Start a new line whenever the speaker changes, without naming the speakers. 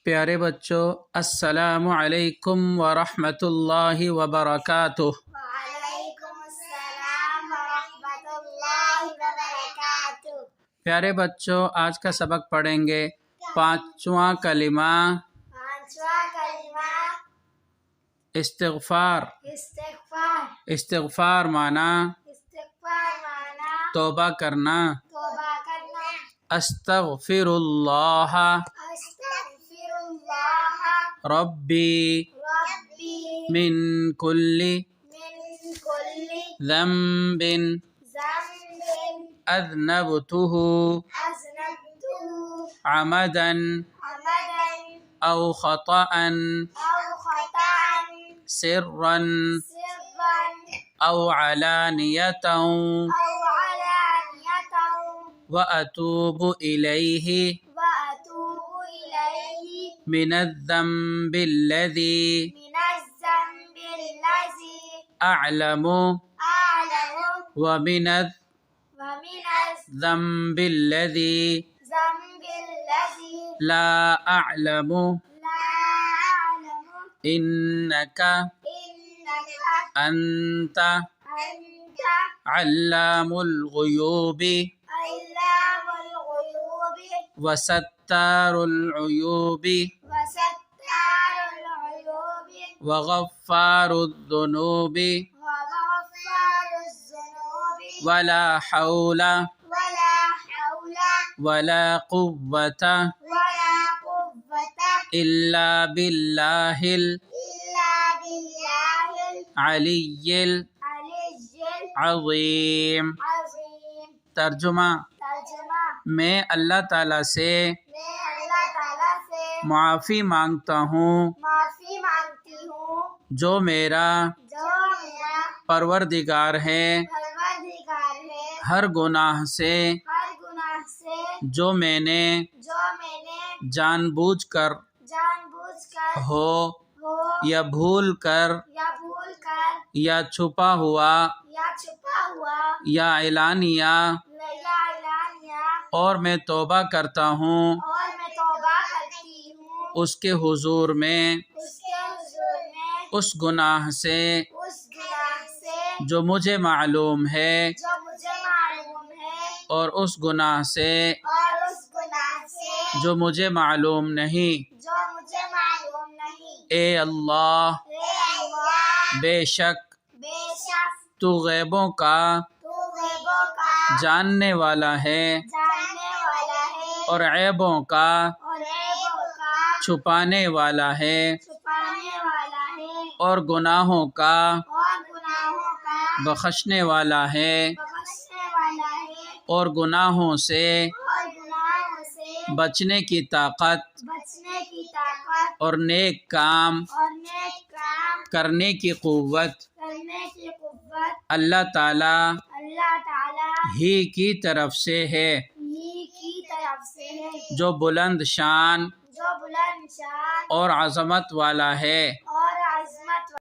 پیارے بچوں، السلام علیکم ورحمۃ اللہ وبرکاتہ۔
وعلیکم السلام ورحمۃ اللہ وبرکاتہ۔
پیارے بچوں، آج کا سبق پڑھیں گے پانچواں کلمہ استغفار۔ استغفار معنی توبہ کرنا۔ استغفر اللہ ربی من کل ذنب اذنبته عمدا او خطأ سرا او علانیة وأتوب إليه من الذنب الذي أعلم ومن الذنب الذي لا أعلم إنك أنت علام الغيوب وستار العيوب وغفار الذنوب ولا حول ولا قوة إلا بالله العلي العظيم۔ ترجمہ: میں اللہ تعالیٰ سے معافی مانگتا ہوں جو میرا پروردگار ہے ہر گناہ سے جو میں نے جان بوجھ کر ہو یا بھول کر یا چھپا ہوا یا اعلانیہ، اور میں توبہ کرتا ہوں اس کے حضور میں اس گناہ سے جو مجھے معلوم ہے اور اس گناہ سے جو مجھے معلوم نہیں۔ اے اللہ، بے شک تو غیبوں کا جاننے والا ہے اور عیبوں کا چھپانے والا ہے اور گناہوں کا بخشنے والا ہے، اور گناہوں سے بچنے کی طاقت اور نیک کام کرنے کی قوت اللہ تعالیٰ ہی کی طرف سے ہے، جو بلند شان اور عظمت والا ہے۔